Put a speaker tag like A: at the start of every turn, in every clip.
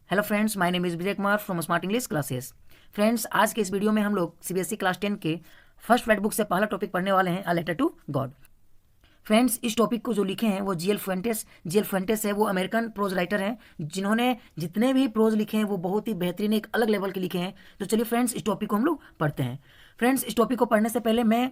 A: Hello friends, my name is Vijay Kumar from smart English classes. Friends, आज के इस video में हम लोग सीबीएसई क्लास 10 के फर्स्ट फ्लैट बुक से पहला टॉपिक पढ़ने वाले हैं, a letter to God. Friends, इस टॉपिक को जो लिखे हैं वो जी एल फुएंटेस है। वो अमेरिकन प्रोज राइटर हैं जिन्होंने जितने भी प्रोज लिखे हैं वो बहुत ही बेहतरीन, एक अलग लेवल के लिखे हैं। तो चलिए फ्रेंड्स, इस टॉपिक को हम लोग पढ़ते हैं। फ्रेंड्स, इस टॉपिक को पढ़ने से पहले मैं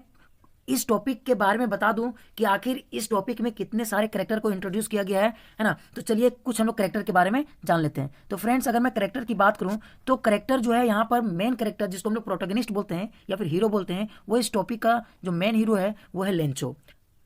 A: इस टॉपिक के बारे में बता दूं कि आखिर इस टॉपिक में कितने सारे करेक्टर को इंट्रोड्यूस किया गया है ना। तो चलिए कुछ हम लोग करेक्टर के बारे में जान लेते हैं। तो फ्रेंड्स, अगर मैं करेक्टर की बात करूं तो करेक्टर जो है यहाँ पर मेन करेक्टर, जिसको हम लोग प्रोटोगनिस्ट बोलते हैं या फिर हीरो बोलते हैं, वो इस टॉपिक का जो मेन हीरो है वो है लेंचो।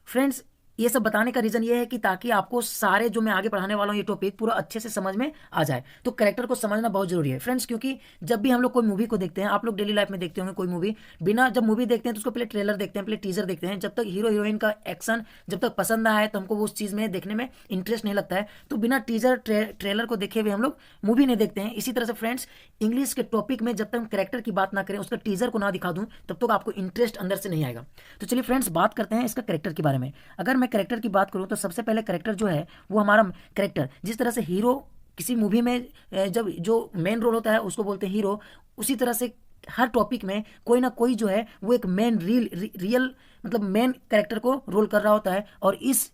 A: फ्रेंड्स, ये सब बताने का रीजन ये है कि ताकि आपको सारे जो मैं आगे पढ़ाने वाला हूँ ये टॉपिक पूरा अच्छे से समझ में आ जाए। तो कैरेक्टर को समझना बहुत जरूरी है फ्रेंड्स, क्योंकि जब भी हम लोग कोई मूवी को देखते हैं, आप लोग डेली लाइफ में देखते होंगे कोई मूवी, बिना जब मूवी देखते हैं तो उसको पहले ट्रेलर देखते हैं, पहले टीजर देखते हैं। जब तक हीरो हीरोइन का एक्शन जब तक पसंद ना आए तो हमको वो उस चीज़ में देखने में इंटरेस्ट नहीं लगता है। तो बिना टीजर ट्रेलर को देखे हुए हम लोग मूवी नहीं देखते हैं। इसी तरह से फ्रेंड्स, इंग्लिश के टॉपिक में जब तक हम कैरेक्टर की बात ना करें, उसका टीजर को ना दिखा दूं, तब तक आपको इंटरेस्ट अंदर से नहीं आएगा। तो चलिए फ्रेंड्स, बात करते हैं इसका कैरेक्टर के बारे में। अगर मैं कैरेक्टर की बात करूं तो सबसे पहले कैरेक्टर जो है वो हमारा कैरेक्टर, जिस तरह से हीरो किसी मूवी में जब जो मेन रोल होता है उसको बोलते हैं हीरो, उसी तरह से हर टॉपिक में कोई ना कोई जो है वो एक मेन रियल मतलब मेन कैरेक्टर को रोल कर रहा होता है। और इस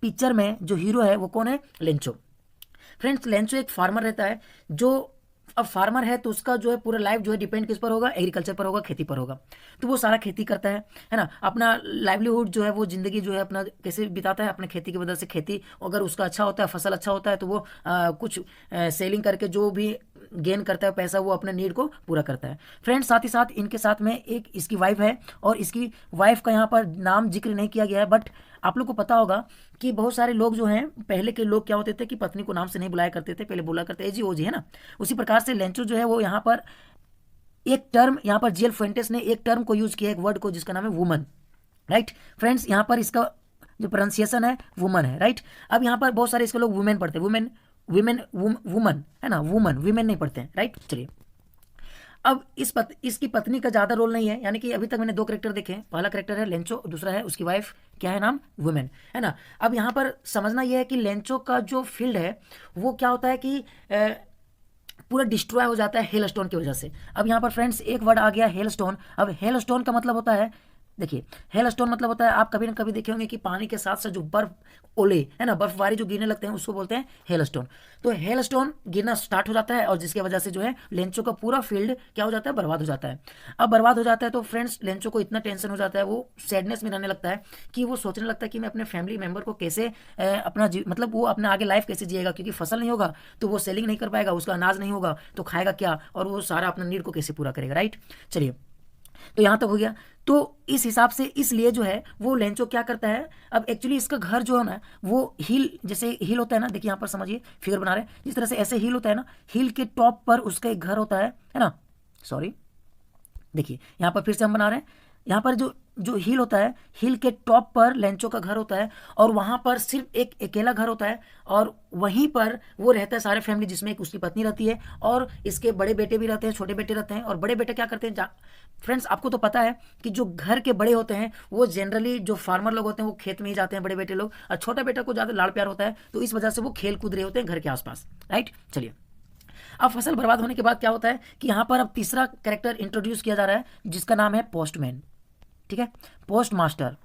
A: पिक्चर में जो हीरो है वो कौन है? लेंचो। फ्रेंड्स, लेंचो एक फार्मर रहता है। जो अब फार्मर है तो उसका जो है पूरा लाइफ जो है डिपेंड किस पर होगा? एग्रीकल्चर पर होगा, खेती पर होगा। तो वो सारा खेती करता है ना। अपना लाइवलीहुड जो है वो जिंदगी जो है अपना कैसे बिताता है? अपने खेती की वजह से। खेती अगर उसका अच्छा होता है, फसल अच्छा होता है, तो वो कुछ सेलिंग करके जो भी गेन करता है पैसा, वो अपने नीड को पूरा करता है। फ्रेंड्स, साथ ही साथ इनके साथ में एक इसकी वाइफ है, और इसकी वाइफ का यहाँ पर नाम जिक्र नहीं किया गया है, बट आप लोग को पता होगा कि बहुत सारे लोग जो हैं, पहले के लोग क्या होते थे कि पत्नी को नाम से नहीं बुलाया करते थे, पहले बोला करते ए जी ओ जी, है ना। उसी प्रकार से लेंचो जो है वो यहाँ पर एक टर्म, यहाँ पर जीएल फुएंटेस ने एक टर्म को यूज किया, एक वर्ड को, जिसका नाम है वुमन। राइट फ्रेंड्स, यहाँ पर इसका जो प्रोनाउंसिएशन है वुमन है। राइट, अब यहाँ पर बहुत सारे इसके लोग वुमेन पढ़ते हैं, वुमेन वुमेन वुमन, है ना, वुमन वीमेन नहीं पढ़ते हैं। राइट, चलिए अब इसकी पत्नी का ज़्यादा रोल नहीं है, यानी कि अभी तक मैंने दो करेक्टर देखे हैं। पहला करेक्टर है लेंचो, दूसरा है उसकी वाइफ, क्या है नाम? वुमेन, है ना। अब यहाँ पर समझना यह है कि लेंचो का जो फील्ड है वो क्या होता है कि पूरा डिस्ट्रॉय हो जाता है हेलस्टोन की वजह से। अब यहाँ पर फ्रेंड्स एक वर्ड आ गया, हेलस्टोन। अब हेलस्टोन का मतलब होता है, देखिए हेलस्टोन मतलब होता है, आप कभी ना कभी देखे होंगे कि पानी के साथ साथ जो बर्फ, ओले, है ना, बर्फबारी जो गिरने लगते हैं उसको बोलते हैं हेलस्टोन। तो हेलस्टोन गिरना स्टार्ट हो जाता है, और जिसकी वजह से जो है लेंचो का पूरा फील्ड क्या हो जाता है? बर्बाद हो जाता है। अब बर्बाद हो जाता है तो फ्रेंड्स लेंचो को इतना टेंशन हो जाता है, वो सैडनेस में रहने लगता है कि वो सोचने लगता है कि मैं अपने फैमिली मेंबर को कैसे अपना मतलब वो अपना आगे लाइफ कैसे जिएगा, क्योंकि फसल नहीं होगा तो वो सेलिंग नहीं कर पाएगा, उसका अनाज नहीं होगा तो खाएगा क्या, और वो सारा अपना नीड को कैसे पूरा करेगा। राइट, चलिए तो यहाँ तक हो गया। तो इस हिसाब से इसलिए जो है वो लेंचो क्या करता है, अब एक्चुअली इसका घर जो है ना वो हिल, जैसे हिल होता है ना, देखिए यहाँ पर समझिए, फिगर बना रहे हैं जिस तरह से, ऐसे हिल होता है ना, हिल के टॉप पर उसका एक घर होता है ना। सॉरी, देखिए यहाँ पर फिर से हम बना रहे हैं, यहाँ पर जो जो हिल होता है, हिल के टॉप पर लेंचो का घर होता है, और वहाँ पर सिर्फ एक अकेला घर होता है, और वहीं पर वो रहता है सारे फैमिली, जिसमें एक उसकी पत्नी रहती है और इसके बड़े बेटे भी रहते हैं, छोटे बेटे रहते हैं। और बड़े बेटे क्या करते हैं? फ्रेंड्स, आपको तो पता है कि जो घर के बड़े होते हैं वो जनरली जो फार्मर लोग होते हैं वो खेत में ही जाते हैं, बड़े बेटे लोग, और छोटा बेटा को ज़्यादा लाड़ प्यार होता है, तो इस वजह से वो खेल कूद रहे होते हैं घर के आसपास। राइट, चलिए अब फसल बर्बाद होने के बाद क्या होता है कि यहाँ पर अब तीसरा कैरेक्टर इंट्रोड्यूस किया जा रहा है, जिसका नाम है पोस्टमैन। ठीक है, पोस्ट मास्टर।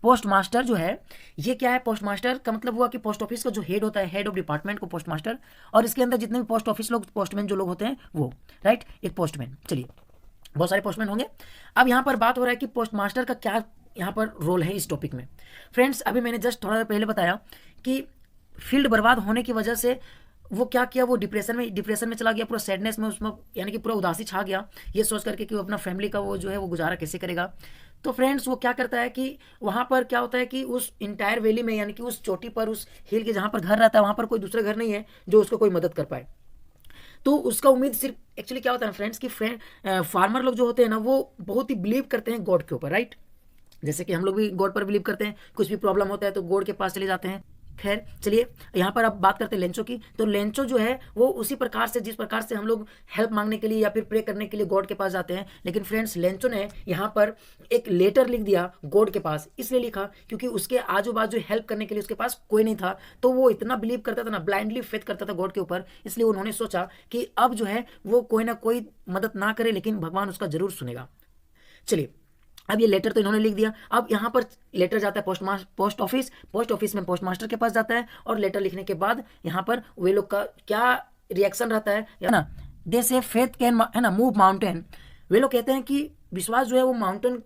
A: पोस्ट मास्टर जो है ये क्या है? पोस्ट मास्टर का मतलब हुआ कि पोस्ट ऑफिस का जो हेड होता है, हेड ऑफ डिपार्टमेंट को पोस्ट मास्टर, और इसके अंदर जितने भी पोस्ट ऑफिस लोग, पोस्टमैन जो लोग होते हैं वो। राइट, एक पोस्टमैन। चलिए, बहुत सारे पोस्टमैन होंगे। अब यहाँ पर बात हो रहा है कि पोस्ट मास्टर का क्या यहाँ पर रोल है इस टॉपिक में। फ्रेंड्स, अभी मैंने जस्ट थोड़ा देर पहले बताया कि फील्ड बर्बाद होने की वजह से वो क्या किया, वो डिप्रेशन में चला गया, पूरा सैडनेस में, उसमें यानी कि पूरा उदासी छा गया, ये सोच करके कि वो अपना फैमिली का वो जो है वो गुजारा कैसे करेगा। तो फ्रेंड्स, वो क्या करता है कि वहाँ पर क्या होता है कि उस इंटायर वैली में, यानी कि उस चोटी पर, उस हिल के जहाँ पर घर रहता है, वहाँ पर कोई दूसरा घर नहीं है जो उसको कोई मदद कर पाए। तो उसका उम्मीद सिर्फ, एक्चुअली क्या होता है ना फ्रेंड्स कि फार्मर लोग जो होते हैं ना वो बहुत ही बिलीव करते हैं गॉड के ऊपर। राइट, जैसे कि हम लोग भी गॉड पर बिलीव करते हैं, कुछ भी प्रॉब्लम होता है तो गॉड के पास चले जाते हैं। खैर चलिए यहाँ पर अब बात करते हैं लेंचो की। तो लेंचो जो है वो उसी प्रकार से जिस प्रकार से हम लोग हेल्प मांगने के लिए या फिर प्रे करने के लिए गॉड के पास जाते हैं, लेकिन फ्रेंड्स लेंचो ने यहाँ पर एक लेटर लिख दिया गॉड के पास। इसलिए लिखा क्योंकि उसके आजू बाजू हेल्प करने के लिए उसके पास कोई नहीं था। तो वो इतना बिलीव करता था ना, ब्लाइंडली फेथ करता था गॉड के ऊपर, इसलिए उन्होंने सोचा कि अब जो है वो कोई ना कोई मदद ना करे लेकिन भगवान उसका जरूर सुनेगा। चलिए अब ये लेटर तो इन्होंने लिख दिया। अब यहाँ पर लेटर जाता है पोस्ट ऑफिस में पोस्ट मास्टर के पास जाता है, और लेटर लिखने के बाद यहाँ पर वे लोग का क्या रिएक्शन रहता है ना, दे से फेथ कैन है ना मूव माउंटेन। वे लोग कहते हैं कि विश्वास जो है वो माउंटेन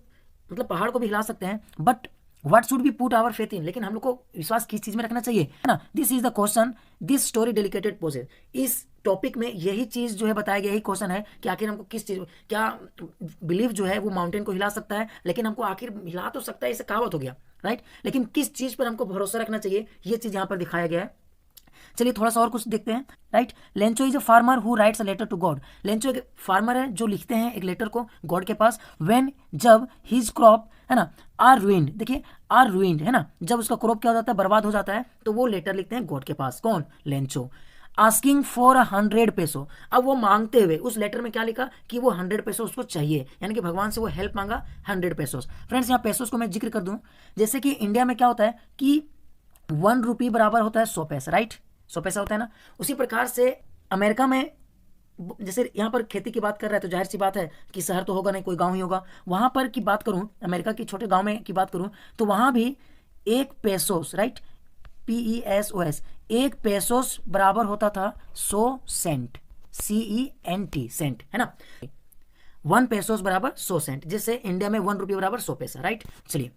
A: मतलब पहाड़ को भी हिला सकते हैं, but what should be put our faith in, लेकिन हम लोग को विश्वास किस चीज में रखना चाहिए, है ना। This is the question this story dedicated poses. इस टॉपिक में यही चीज जो है बताया गया, यही क्वेश्चन है कि आखिर हमको किस चीज, क्या बिलीफ जो है वो माउंटेन को हिला सकता है, लेकिन हमको आखिर हिला तो सकता है, इसे कहावत हो गया राइट, लेकिन किस चीज पर हमको भरोसा रखना चाहिए, ये चीज यहाँ पर दिखाया गया है। चलिए थोड़ा सा और कुछ देखते हैं right. Lencho is a farmer who writes a letter to God. Lencho एक फार्मर है जो लिखते हैं एक लेटर को गॉड के पास। व्हेन जब हिज क्रॉप है ना आर रुइंड, देखिए आर रुइंड है ना, जब उसका क्रॉप क्या हो जाता है, बर्बाद हो जाता है, तो वो लेटर लिखते हैं गॉड के पास। कौन? लेंचो। Asking for 100 peso. अब वो मांगते हुए उस लेटर में क्या लिखा कि वो 100 पेसो उसको चाहिए, यानी कि भगवान से वो हेल्प मांगा 100 पेसोस। फ्रेंड्स यहाँ पेसोस को मैं जिक्र कर दूं, जैसे कि इंडिया में क्या होता है कि 1 रुपये बराबर होता है 100 पैसा राइट, 100 पैसा होता है ना। उसी प्रकार से अमेरिका में जैसे यहाँ पर खेती की बात कर रहा है तो जाहिर सी बात है कि शहर तो होगा नहीं, कोई गांव ही होगा। वहां पर की बात करूं, अमेरिका के छोटे गांव में की बात करूं, तो वहां भी 1 पेसोस राइट, PESOS, 1 पेसोस बराबर होता था 100 सेंट, CENT सेंट, है ना। 1 पेसोस बराबर 100 सेंट, जिससे इंडिया में 1 रुपये बराबर 100 पैसा राइट। चलिए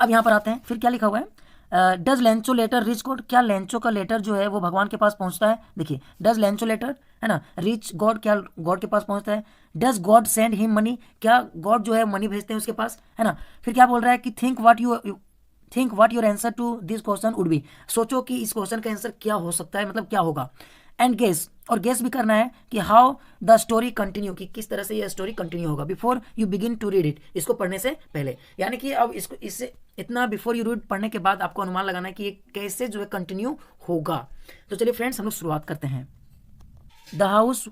A: अब यहाँ पर आते हैं, फिर क्या लिखा हुआ है, does Lencho letter reach God. क्या लेंचो का लेटर जो है वो भगवान के पास पहुंचता है? देखिए डज लेंचो लेटर है ना रिच गॉड, क्या गॉड के पास पहुंचता है? Does God send him money, क्या गॉड जो है मनी भेजते हैं उसके पास, है ना। फिर क्या बोल रहा है कि think what your answer to this question would be. सोचो कि इस क्वेश्चन का आंसर क्या हो सकता है, मतलब क्या होगा। एंड गेस, और गेस भी करना है कि हाउ द स्टोरी कंटिन्यू, कि किस तरह से यह स्टोरी कंटिन्यू होगा। Before you begin to read it, इसको पढ़ने से पहले, यानी कि अब इसको इससे इतना बिफोर यू रीड पढ़ने के बाद आपको अनुमान लगाना है कि ये कैसे जो है कंटिन्यू होगा। तो चलिए फ्रेंड्स हम लोग शुरुआत करते हैं। The house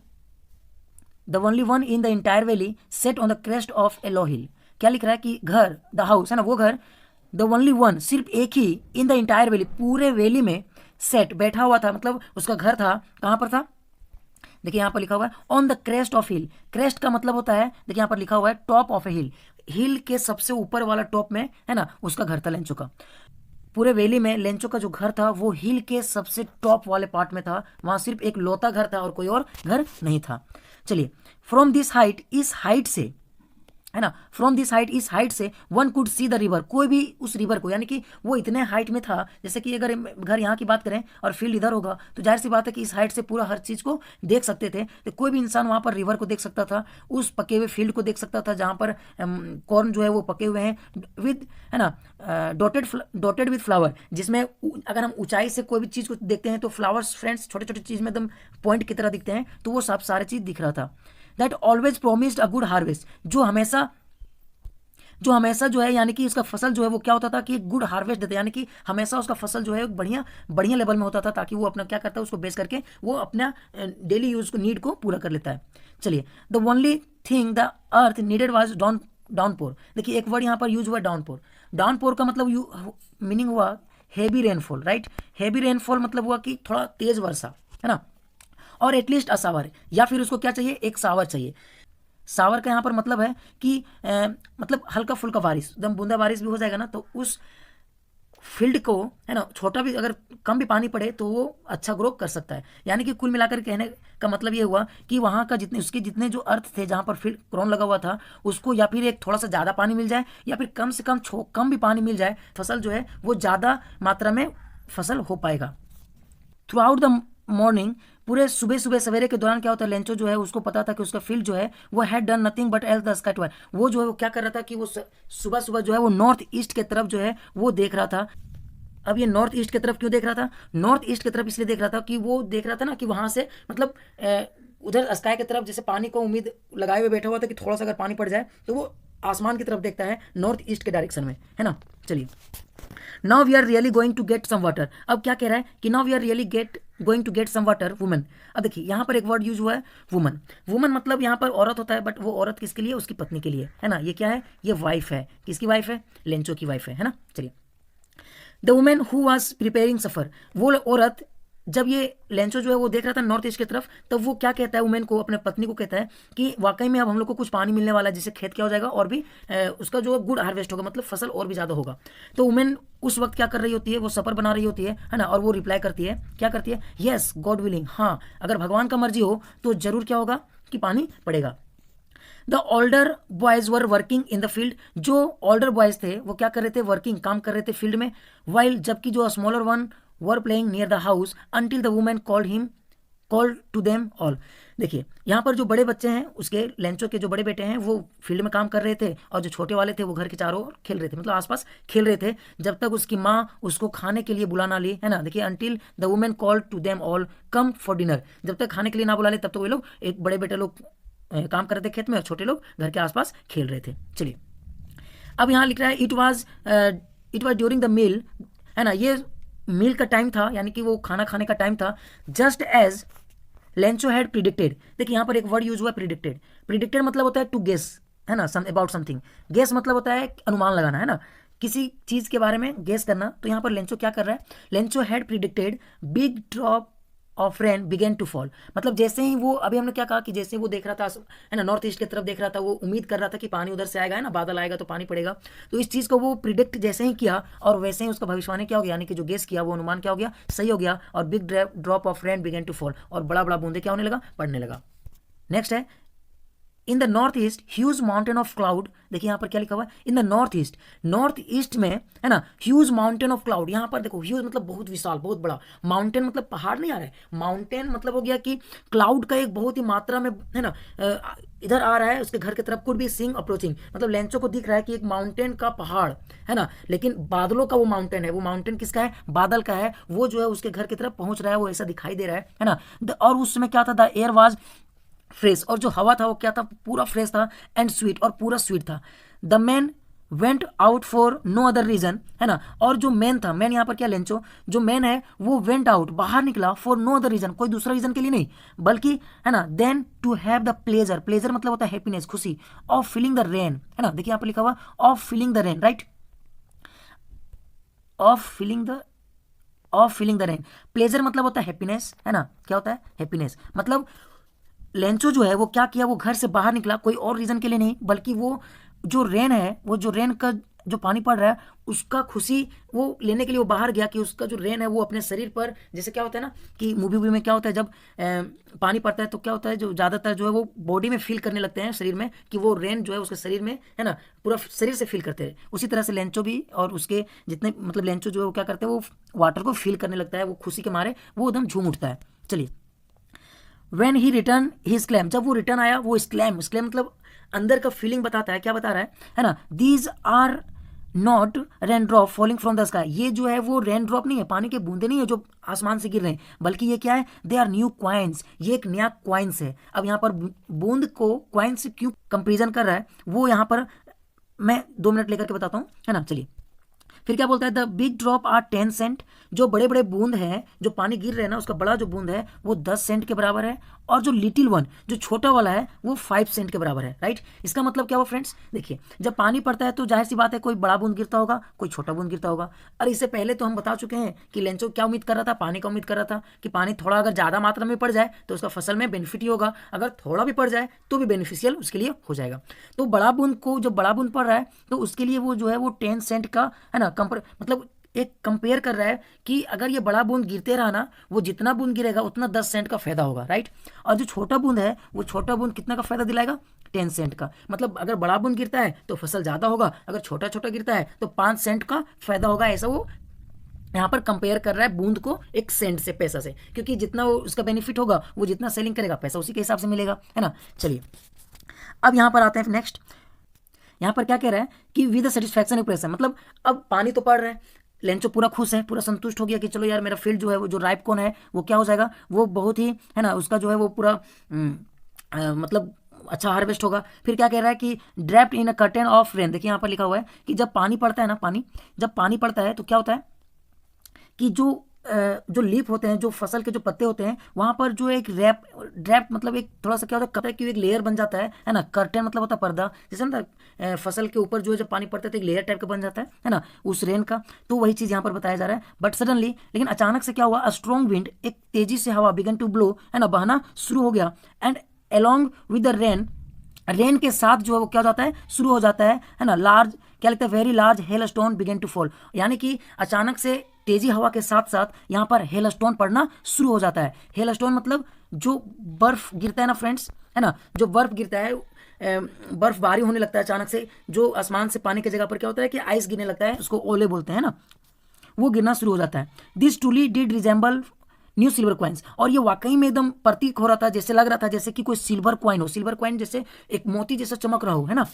A: the only one in the entire valley set on the crest of a low hill. क्या लिख रहा है कि घर, द हाउस है ना वो घर, द ओनली वन सिर्फ एक ही, इन द इंटायर वैली पूरे वैली में, सेट बैठा हुआ था, मतलब उसका घर था, कहाँ पर था, देखिए यहाँ पर लिखा हुआ है on the crest of hill. Crest का मतलब होता है, देखिए यहाँ पर लिखा हुआ है टॉप ऑफ ए हिल, हिल के सबसे ऊपर वाला टॉप में है ना उसका घर था लेंचो का। पूरे वैली में लेंचो का जो घर था वो हिल के सबसे टॉप वाले पार्ट में था, वहां सिर्फ एक लौता घर था और कोई और घर नहीं था। चलिए फ्रॉम दिस हाइट, इस हाइट से है ना, फ्रॉम दिस हाइट, इस हाइट से one could see the river, कोई भी उस रिवर को, यानी कि वो इतने हाइट में था, जैसे कि अगर घर यहाँ की बात करें और फील्ड इधर होगा तो जाहिर सी बात है कि इस हाइट से पूरा हर चीज़ को देख सकते थे। तो कोई भी इंसान वहाँ पर रिवर को देख सकता था, उस पके हुए फील्ड को देख सकता था जहाँ पर कॉर्न जो है वो पके हुए हैं, विद है ना डॉटेड विद फ्लावर, जिसमें अगर हम ऊंचाई से कोई भी चीज़ को देखते हैं तो फ्लावर्स फ्रेंड्स छोटे छोटे चीज़ में एकदम पॉइंट की तरह दिखते हैं, तो वो सब सारे चीज़ दिख रहा था। That always promised a good harvest, जो हमेशा जो है यानी कि उसका फसल जो है वो क्या होता था कि गुड हार्वेस्ट देते, यानी कि हमेशा उसका फसल जो है बढ़िया लेवल में होता था, ताकि वो अपना क्या करता है उसको बेच करके वो अपना डेली यूज को नीड को पूरा कर लेता है। चलिए the only thing the earth needed was downpour. देखिए एक वर्ड यहाँ पर यूज हुआ डाउनपोर। डाउनपोर का मतलब मीनिंग हुआ heavy rainfall right. Heavy rainfall मतलब हुआ कि थोड़ा तेज वर्षा, है ना, और एटलीस्ट अ सावर, या फिर उसको क्या चाहिए, एक सावर चाहिए। सावर का यहाँ पर मतलब है कि मतलब हल्का फुल्का बारिश, एकदम बूंदा बारिश भी हो जाएगा ना, तो उस फील्ड को है ना छोटा भी अगर कम भी पानी पड़े तो वो अच्छा ग्रो कर सकता है। यानी कि कुल मिलाकर कहने का मतलब ये हुआ कि वहाँ का उसके जितने जो अर्थ थे जहाँ पर फील्ड क्रॉन लगा हुआ था, उसको या फिर एक थोड़ा सा ज़्यादा पानी मिल जाए, या फिर कम से कम भी पानी मिल जाए, फसल जो है वो ज़्यादा मात्रा में फसल हो पाएगा। थ्रू आउट द मॉर्निंग, पूरे सुबह सवेरे के दौरान क्या होता है, लेंचो जो है उसको पता था कि उसका फील्ड जो है वो had done nothing but else the sky to, वो जो है वो क्या कर रहा था कि वो सुबह जो है वो नॉर्थ ईस्ट के तरफ जो है वो देख रहा था। अब ये नॉर्थ ईस्ट की तरफ क्यों देख रहा था? नॉर्थ ईस्ट की तरफ इसलिए देख रहा था कि वो देख रहा था ना कि वहां से मतलब उधर स्काई की तरफ जैसे पानी को उम्मीद लगाए हुए बैठा हुआ था कि थोड़ा सा अगर पानी पड़ जाए तो वो आसमान की तरफ देखता है नॉर्थ ईस्ट के डायरेक्शन में, है ना। चलिए now we are really going to get some water. अब क्या कह रहा है कि now we are really going to get some water woman. अब देखिए यहाँ पर एक वर्ड यूज हुआ है वुमन। वुमन मतलब यहाँ पर औरत होता है, बट वो औरत किसके लिए? उसकी पत्नी के लिए, है ना। ये क्या है? ये वाइफ है। किसकी वाइफ है? लेंचो की वाइफ है ना। चलिए, the woman who was preparing supper, वो औरत जब ये लेंचो जो है वो देख रहा था नॉर्थ ईस्ट की तरफ, तब वो क्या कहता है वुमेन को, अपने पत्नी को कहता है कि वाकई में अब हम लोग को कुछ पानी मिलने वाला है, जिससे खेत क्या हो जाएगा और भी उसका जो गुड हार्वेस्ट होगा, मतलब फसल और भी ज़्यादा होगा। तो वुमेन उस वक्त क्या कर रही होती है? वो सफर बना रही होती है ना। और वो रिप्लाई करती है, क्या करती है? येस गॉड विलिंग, हाँ अगर भगवान का मर्जी हो तो जरूर क्या होगा कि पानी पड़ेगा। The older boys were working in the field, जो ओल्डर बॉयज थे वो क्या कर रहे थे? वर्किंग, काम कर रहे थे फील्ड में। वाइल, जबकि जो smaller one were playing near the house until the women called to them all. देखिए यहाँ पर जो बड़े बच्चे हैं उसके, लेंचो के जो बड़े बेटे हैं वो फील्ड में काम कर रहे थे, और जो छोटे वाले थे वो घर के चारों ओर खेल रहे थे, मतलब आसपास खेल रहे थे, जब तक उसकी माँ उसको खाने के लिए बुला ना ली, है ना। देखिए until the women called to them all come for dinner, जब तक खाने के लिए ना बुला ले तब तक वो लोग, एक बड़े बेटे लोग काम कर रहे थे खेत में और छोटे लोग घर के आसपास खेल रहे थे। चलिए, अब यहाँ लिख रहा है it was during the meal, है ना। ये मील का टाइम था, यानी कि वो खाना खाने का टाइम था। Just as Lencho had predicted. देखिए यहाँ पर एक वर्ड यूज हुआ प्रिडिक्टेड। प्रिडिक्टेड मतलब होता है टू गेस, है ना, अबाउट समथिंग। गेस मतलब होता है अनुमान लगाना, है ना, किसी चीज के बारे में गेस करना। तो यहाँ पर लेंचो क्या कर रहा है? Lencho had predicted big drop of rain began to fall, मतलब जैसे ही वो, अभी हमने क्या कहा कि जैसे वो देख रहा था, है ना, नॉर्थ ईस्ट की तरफ देख रहा था, वो उम्मीद कर रहा था कि पानी उधर से आएगा, है ना, बादल आएगा तो पानी पड़ेगा। तो इस चीज़ को वो प्रिडिक्ट जैसे ही किया और वैसे ही उसका भविष्यवाणी क्या हो गया, यानी कि जो गेस किया वो अनुमान क्या हो गया? सही हो गया। और big drop of rain began to fall, और बड़ा बड़ा बूंदे क्या होने लगा? पड़ने लगा। नेक्स्ट है in the north east huge mountain of cloud. देखिए यहाँ पर क्या लिखा हुआ है? इन द नॉर्थ ईस्ट में, है ना, ह्यूज माउंटेन ऑफ क्लाउड। यहाँ पर देखो ह्यूज मतलब बहुत विशाल, बहुत बड़ा। माउंटेन मतलब पहाड़ नहीं आ रहा है, माउंटेन मतलब हो गया कि क्लाउड का एक बहुत ही मात्रा में, है ना, इधर आ रहा है उसके घर की तरफ। कुड बी सीइंग अप्रोचिंग, मतलब लेंचो को दिख रहा है कि एक माउंटेन का पहाड़, है ना, लेकिन बादलों का वो माउंटेन है। वो माउंटेन किसका है? बादल का है। वो जो है उसके घर की तरफ पहुंच रहा है, वो ऐसा दिखाई दे रहा है ना। और उस समय क्या था? द एयर वाज फ्रेश, और जो हवा था वो क्या था? पूरा फ्रेश था, एंड स्वीट, और पूरा स्वीट था। The man went out for no other reason, है ना। और जो मैन था, मैन यहाँ पर क्या? लेंचो, जो मैन है वो वेंट आउट, बाहर निकला, फॉर नो अदर रीजन, कोई दूसरा रीजन के लिए नहीं, बल्कि, है ना, then to have the pleasure, pleasure मतलब होता है हैप्पीनेस, खुशी, ऑफ फीलिंग द रेन, है ना। देखिए यहाँ पर लिखा हुआ of feeling the rain, right, of feeling the rain. Pleasure मतलब होता है हैप्पीनेस, है ना। क्या होता है? हैप्पीनेस। मतलब लेंचो जो है वो क्या किया? वो घर से बाहर निकला कोई और रीजन के लिए नहीं, बल्कि वो जो रेन है, वो जो रेन का जो पानी पड़ रहा है उसका खुशी वो लेने के लिए वो बाहर गया, कि उसका जो रेन है वो अपने शरीर पर, जैसे क्या होता है ना कि मूवी में क्या होता है, जब पानी पड़ता है तो क्या होता है, जो ज़्यादातर जो है वो बॉडी में फील करने लगते हैं, शरीर में, कि वो रेन जो है उसके शरीर में, है ना, पूरा शरीर से फील करते हैं। उसी तरह से लेंचो भी, और उसके जितने, मतलब लेंचो जो है वो क्या करते हैं? वो वाटर को फील करने लगता है, वो खुशी के मारे वो एकदम झूम उठता है। चलिए, when he return his claim, जब वो रिटर्न आया, वो स्क्लैम मतलब अंदर का फीलिंग बताता है। क्या बता रहा है ना, these are not rain drop falling from the sky. ये जो है वो रेन ड्रॉप नहीं है, पानी के बूंदे नहीं है जो आसमान से गिर रहे हैं, बल्कि ये क्या है? दे आर न्यू क्वाइंस, ये एक नया क्वाइंस है। अब यहाँ पर बूंद को क्वाइंस से क्यों कंपेरिजन कर रहा है वो यहाँ पर मैं 2 मिनट लेकर के बताता हूँ, है ना। चलिए, फिर क्या बोलता है? The big drop are 10 cent, जो बड़े बड़े बूंद हैं, जो पानी गिर रहे हैं ना, उसका बड़ा जो बूंद है वो 10 सेंट के बराबर है, और जो लिटिल वन, जो छोटा वाला है, वो 5 सेंट के बराबर है, राइट। इसका मतलब क्या हुआ फ्रेंड्स? देखिए, जब पानी पड़ता है तो जाहिर सी बात है कोई बड़ा बूंद गिरता होगा, कोई छोटा बूंद गिरता होगा। और इससे पहले तो हम बता चुके हैं कि लेंचो क्या उम्मीद कर रहा था? पानी का उम्मीद कर रहा था कि पानी थोड़ा अगर ज़्यादा मात्रा में पड़ जाए तो उसका फसल में बेनिफिट ही होगा, अगर थोड़ा भी पड़ जाए तो भी बेनिफिशियल उसके लिए हो जाएगा। तो बड़ा बूंद को, जो बड़ा बूंद पड़ रहा है तो उसके लिए वो जो है वो 10 सेंट का, है ना, मतलब एक कंपेयर कर रहा है कि अगर ये बड़ा बूंद गिरते रहा ना, वो जितना बूंद गिरेगा उतना 10 सेंट का फायदा होगा, राइट। और जो छोटा बूंद है वो छोटा बूंद कितना का फायदा दिलाएगा? 10 सेंट का। मतलब अगर बड़ा बूंद गिरता है तो फसल ज़्यादा होगा, अगर छोटा छोटा गिरता है तो 5 सेंट का फायदा होगा। ऐसा वो यहाँ पर कंपेयर कर रहा है बूंद को एक सेंट से, पैसा से, क्योंकि जितना वो उसका बेनिफिट होगा, वो जितना सेलिंग करेगा पैसा उसी के हिसाब से मिलेगा, है ना। चलिए, अब यहाँ पर आते हैं नेक्स्ट। यहाँ पर क्या कह रहा है कि विद सेटिस्फैक्शन इंप्रेशन, मतलब अब पानी तो पड़ रहा है, लेंचो पूरा खुश है, पूरा संतुष्ट हो गया कि चलो यार मेरा फील्ड जो है वो जो राइप कॉर्न है वो क्या हो जाएगा, वो बहुत ही, है ना, उसका जो है वो पूरा मतलब अच्छा हार्वेस्ट होगा। फिर क्या कह रहा है कि draped in a curtain of rain, देखिए यहाँ पर लिखा हुआ है कि जब पानी पड़ता है ना, जब पानी पड़ता है तो क्या होता है कि जो लीफ होते हैं, जो फसल के जो पत्ते होते हैं, वहाँ पर जो एक ड्रैप मतलब एक थोड़ा सा क्या होता है, कपड़े की एक लेयर बन जाता है ना। कर्टेन मतलब होता है पर्दा, जैसे ना फसल के ऊपर जो है जब पानी पड़ता है तो एक लेयर टाइप का बन जाता है ना, उस रेन का। तो वही चीज़ यहाँ पर बताया जा रहा है। बट सडनली, लेकिन अचानक से क्या हुआ, अ स्ट्रॉन्ग विंड, एक तेजी से हवा बिगन टू ब्लो, है ना, बहना शुरू हो गया। And along with the rain के साथ जो है वो क्या हो जाता है, शुरू हो जाता है ना, लार्ज, क्या लिखता है, very large hailstone began to fall, यानी कि अचानक से तेजी हवा के साथ साथ यहाँ पर हेल स्टोन पड़ना शुरू हो जाता है। हेल स्टोन मतलब जो बर्फ गिरता है ना फ्रेंड्स, है ना, जो बर्फ गिरता है, बर्फबारी होने लगता है अचानक से, जो आसमान से पानी की जगह पर क्या होता है कि आइस गिरने लगता है, उसको ओले बोलते हैं ना, वो गिरना शुरू हो जाता है। This truly did resemble new silver coins, और ये वाकई में एकदम प्रतीक हो रहा था, जैसे लग रहा था जैसे कि कोई सिल्वर कॉइन हो, सिल्वर कॉइन जैसे एक मोती जैसा चमक रहा हो, है ना।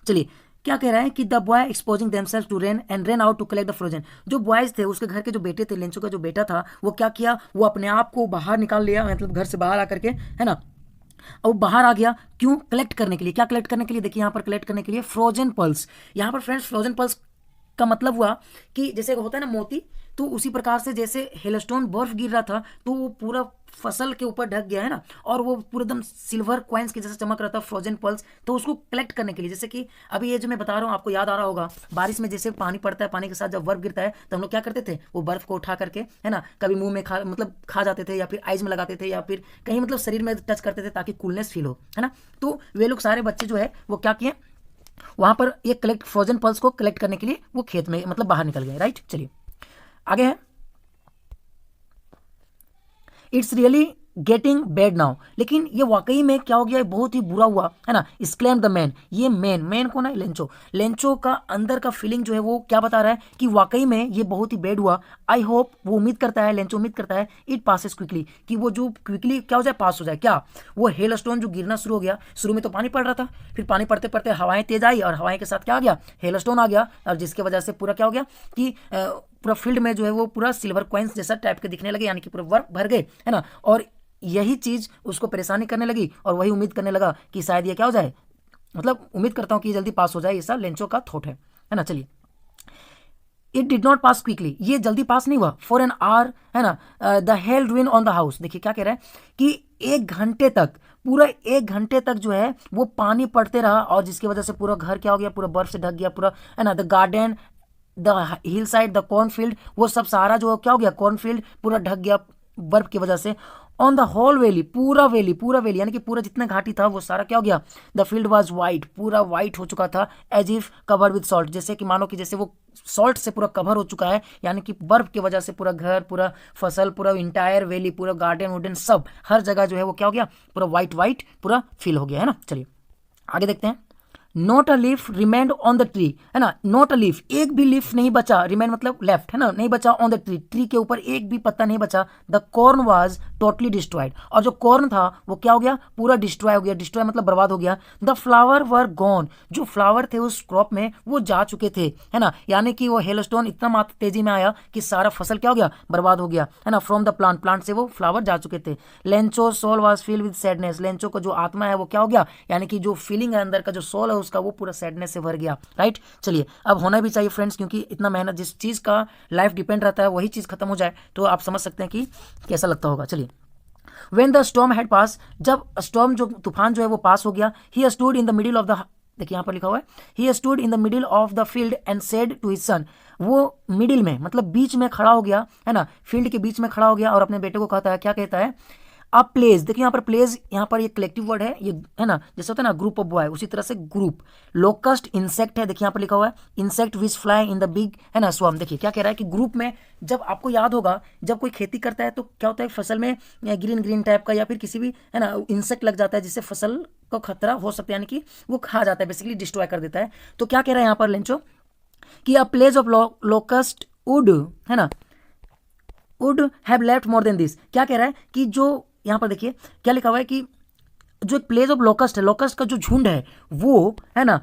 A: चलिए क्या कह रहा है कि the boy exposing themselves to rain and rain out to collect the frozen, जो बॉयज थे उसके घर के जो बेटे थे, लेंचो का जो बेटा था, वो क्या किया, वो अपने आप को बाहर निकाल लिया, मतलब घर से बाहर आकर के, है ना, अब बाहर आ गया। क्यों? कलेक्ट करने के लिए। क्या कलेक्ट करने के लिए? देखिए यहाँ पर कलेक्ट करने के लिए फ्रोजन पल्स। यहाँ पर फ्रेंड्स फ्रोजन पल्स का मतलब हुआ कि जैसे होता है ना मोती, तो उसी प्रकार से जैसे हेलस्टोन बर्फ गिर रहा था तो वो पूरा फसल के ऊपर ढक गया, है ना, और वो पूरा एकदम सिल्वर कॉइन्स की जैसे चमक रहा था, फ्रोजन पल्स। तो उसको कलेक्ट करने के लिए, जैसे कि अभी ये जो मैं बता रहा हूँ आपको याद आ रहा होगा, बारिश में जैसे पानी पड़ता है, पानी के साथ जब बर्फ गिरता है तो हम लोग क्या करते थे, वो बर्फ को उठा करके, है ना, कभी मुंह में खा जाते थे, या फिर आइज में लगाते थे, या फिर कहीं मतलब शरीर में टच करते थे ताकि कूलनेस फील हो, है ना। तो वे लोग सारे बच्चे जो है वो क्या किए, वहां पर ये फ्रोजन पल्स को कलेक्ट करने के लिए वो खेत में मतलब बाहर निकल गए, राइट। चलिए आगे है, it's really getting bad now, लेकिन ये वाकई में क्या हो गया, बहुत ही बुरा हुआ, है ना। एक्सक्लेम द मैन, ये मैन कौन है, लेंचो का अंदर का फीलिंग जो है वो क्या बता रहा है कि वाकई में ये बहुत ही बैड हुआ। आई होप, वो उम्मीद करता है, लेंचो उम्मीद करता है, इट पासेस क्विकली, कि वो जो क्विकली क्या हो जाए, पास हो जाए। क्या? वो हेल स्टोन जो गिरना शुरू हो गया, शुरू में तो पानी पड़ रहा था, फिर पानी पड़ते पड़ते हवाएं तेज आई, और हवाएं के साथ क्या आ गया, हेल स्टोन आ गया, और जिसकी वजह से पूरा क्या हो गया कि पूरा फील्ड में जो है वो पूरा सिल्वर कॉइन्स जैसा टाइप के दिखने लगे, यानी कि पूरा वर्फ भर गए, है ना। और यही चीज उसको परेशानी करने लगी, और वही उम्मीद करने लगा कि शायद ये क्या हो जाए, मतलब उम्मीद करता हूं कि ये जल्दी पास हो जाए, ये सब लेंचो का थॉट है ना। चलिए, it did not pass quickly, ये जल्दी पास नहीं हुआ। फॉर एन आवर, है ना, the hell ruin on the house, देखिए क्या कह रहा है कि एक घंटे तक, पूरा एक घंटे तक जो है वो पानी पड़ते रहा, और जिसकी वजह से पूरा घर क्या हो गया, पूरा बर्फ से ढक गया पूरा, है ना। The garden, the hill side, the cornfield, वो सब सारा जो क्या हो गया, कॉर्नफील्ड पूरा ढक गया बर्फ की वजह से। ऑन द होल वैली, पूरा वैली यानी कि पूरा जितना घाटी था वो सारा क्या हो गया, द फील्ड वाज वाइट, पूरा वाइट हो चुका था। As if covered with salt, जैसे कि मानो कि जैसे वो सॉल्ट से पूरा कवर हो चुका है, यानी कि बर्फ की वजह से पूरा घर, पूरा फसल, पूरा इंटायर वैली, पूरा गार्डन वुडन सब हर जगह जो है वो क्या हो गया, पूरा वाइट पूरा फील हो गया, है ना। चलिए आगे देखते हैं। Not a leaf remained on the tree, है ना, नॉट अ लीफ, एक भी लीफ नहीं बचा, रिमेंड मतलब लेफ्ट, है ना, नहीं बचा, ऑन द ट्री के ऊपर एक भी पत्ता नहीं बचा। The corn was totally destroyed, और जो कॉर्न था वो क्या हो गया, पूरा डिस्ट्रॉय हो गया, डिस्ट्रॉय मतलब बर्बाद हो गया। द फ्लावर वर गॉन, जो फ्लावर थे उस क्रॉप में वो जा चुके थे, है ना, यानी कि वो हेलस्टोन इतना तेजी में आया कि सारा फसल क्या हो गया, बर्बाद हो गया, है ना। फ्रॉम द प्लांट से वो फ्लावर जा चुके थे। Lencho soul was filled with sadness, Lencho का जो आत्मा है वो क्या हो गया, यानी कि जो फीलिंग है अंदर का, जो सोल है उसका, वो पूरा सैडनेस से भर गया, राइट। चलिए अब होना भी चाहिए फ्रेंड्स, क्योंकि इतना मेहनत, जिस चीज का लाइफ डिपेंड रहता है वही चीज खत्म हो जाए तो आप समझ सकते हैं कि कैसा लगता होगा। चलिए, when the storm had passed, जब स्टॉर्म जो तूफान जो है वो पास हो गया, he stood in the middle of the, देखिए यहाँ पर लिखा हुआ है, he stood in the middle of the field and said to his son, वो मिडिल में मतलब बीच में खड़ा हो गया, है ना, फील्ड के बीच में खड़ा हो गया, और अपने बेटे को कहता है, क्या कहता है, अब प्लेस, देखिए यहाँ पर प्लेस, यहाँ पर ये कलेक्टिव वर्ड है, ये है ना, जैसे होता है ना ग्रुप ऑफ बॉय, उसी तरह से ग्रुप। लोकस्ट इंसेक्ट है, देखिए यहाँ पर लिखा हुआ है, insect which fly in the big, है ना, स्वाम। देखिए क्या कह रहा है कि ग्रुप में, जब आपको याद होगा जब कोई खेती करता है तो क्या होता है, फसल में ग्रीन टाइप का या फिर किसी भी, है ना, इंसेक्ट लग जाता है जिससे फसल को खतरा हो सकता है, यानी कि वो खा जाता है, बेसिकली डिस्ट्रॉय कर देता है। तो क्या कह रहा है यहाँ पर लेंचो कि a place of locust would, है ना, would have left more than this. क्या कह रहा है कि जो यहाँ पर देखिए क्या लिखा हुआ है कि जो एक प्लेस ऑफ लोकस्ट है, लोकस्ट का जो झुंड है वो, है ना,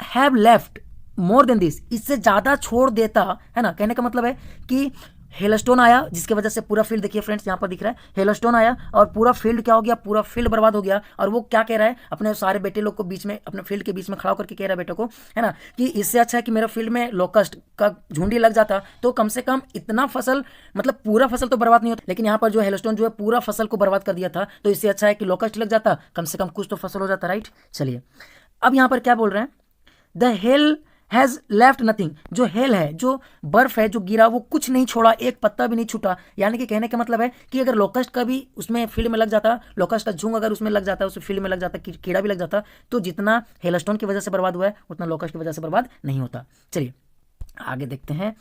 A: have left more than this, इससे ज्यादा छोड़ देता, है ना। कहने का मतलब है कि हेलस्टोन आया, जिसकी वजह से पूरा फील्ड, देखिए फ्रेंड्स यहाँ पर दिख रहा है हेलस्टोन आया और पूरा फील्ड क्या हो गया, पूरा फील्ड बर्बाद हो गया। और वो क्या कह रहा है अपने सारे बेटे लोग को बीच में, अपने फील्ड के बीच में खड़ा होकर के कह रहा है बेटों को, है ना, कि इससे अच्छा है कि मेरा फील्ड में लोकस्ट का झुंडी लग जाता तो कम से कम इतना फसल, मतलब पूरा फसल तो बर्बाद नहीं होता, लेकिन यहाँ पर जो हेलस्टोन जो है पूरा फसल को बर्बाद कर दिया था, तो इससे अच्छा है कि लोकस्ट लग जाता, कम से कम कुछ तो फसल हो जाता, राइट। चलिए अब यहाँ पर क्या बोल रहे हैं, the hell has left nothing, जो हेल है, जो बर्फ है जो गिरा वो कुछ नहीं छोड़ा, एक पत्ता भी नहीं छूटा। यानी कि कहने का मतलब है कि अगर लोकस्ट का भी उसमें फील्ड में लग जाता, लोकस्ट का झुंड अगर उसमें लग जाता, उस फील्ड में लग जाता, कीड़ा भी लग जाता, तो जितना हेलस्टोन की वजह से बर्बाद हुआ है उतना लोकस्ट की वजह से बर्बाद नहीं होता। चलिए आगे देखते हैं।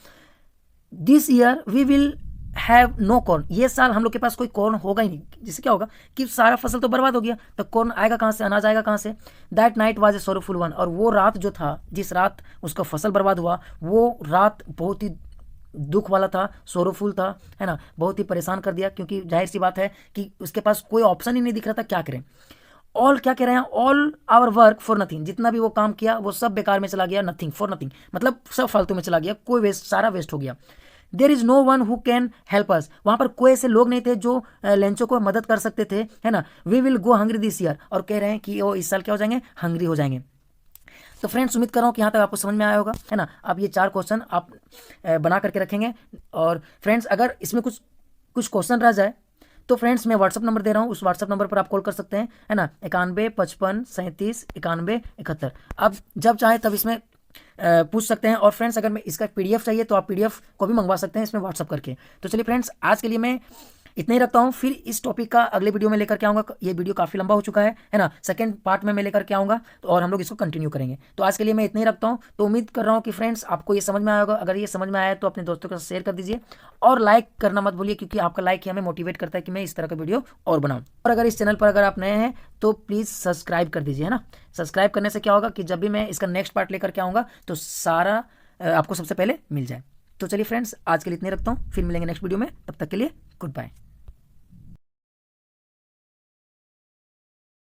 A: This year we will have no corn, ये साल हम लोग के पास कोई कॉर्न होगा ही नहीं, जिससे क्या होगा कि सारा फसल तो बर्बाद हो गया, तो कॉर्न आएगा कहाँ से, अनाज आएगा कहाँ से। That night was a sorrowful one, और वो रात जो था, जिस रात उसका फसल बर्बाद हुआ, वो रात बहुत ही दुख वाला था, सोरोफुल था, है ना, बहुत ही परेशान कर दिया, क्योंकि जाहिर सी बात है कि उसके पास कोई ऑप्शन ही नहीं दिख रहा था, क्या करें। ऑल क्या कह रहे हैं, all our work for nothing, जितना भी वो काम किया वो सब बेकार में चला गया, नथिंग फॉर नथिंग, मतलब सब फालतू में चला गया, कोई वेस्ट, सारा वेस्ट हो गया। There is no one who can help us, वहाँ पर कोई ऐसे लोग नहीं थे जो लेंचो को मदद कर सकते थे, है ना। We will go hungry this year, और कह रहे हैं कि वो इस साल क्या हो जाएंगे, हंग्री हो जाएंगे। तो फ्रेंड्स उम्मीद कर रहा हूँ कि यहाँ तक आपको समझ में आया होगा, है ना। अब ये 4 क्वेश्चन आप बना करके रखेंगे, और फ्रेंड्स अगर इसमें कुछ क्वेश्चन रह जाए तो फ्रेंड्स मैं व्हाट्सअप नंबर दे रहा हूँ, उस व्हाट्सअप नंबर पर आप कॉल कर सकते हैं, है ना, 91 55 37 91 71। अब जब चाहे तब इसमें पूछ सकते हैं। और फ्रेंड्स अगर मैं इसका पीडीएफ चाहिए तो आप पीडीएफ को भी मंगवा सकते हैं इसमें व्हाट्सअप करके। तो चलिए फ्रेंड्स आज के लिए मैं इतना ही रखता हूँ, फिर इस टॉपिक का अगले वीडियो में लेकर के आऊँगा। ये वीडियो काफ़ी लंबा हो चुका है ना, सेकंड पार्ट में मैं लेकर के आऊँगा, तो और हम लोग इसको कंटिन्यू करेंगे। तो आज के लिए मैं इतना ही रखता हूँ। तो उम्मीद कर रहा हूँ कि फ्रेंड्स आपको ये समझ में आया होगा। अगर ये समझ में आया तो अपने दोस्तों के साथ शेयर कर दीजिए, और लाइक करना मत भूलिए, क्योंकि आपका लाइक ही हमें मोटिवेट करता है कि मैं इस तरह का वीडियो और बनाऊँ। और अगर इस चैनल पर अगर आप नए हैं तो प्लीज़ सब्सक्राइब कर दीजिए, है ना। सब्सक्राइब करने से क्या होगा कि जब भी मैं इसका नेक्स्ट पार्ट लेकर के आऊँगा तो सारा आपको सबसे पहले मिल जाए। तो चलिए फ्रेंड्स आज के लिए इतने रखता हूँ, फिर मिलेंगे नेक्स्ट वीडियो में, तब तक के लिए गुड बाय।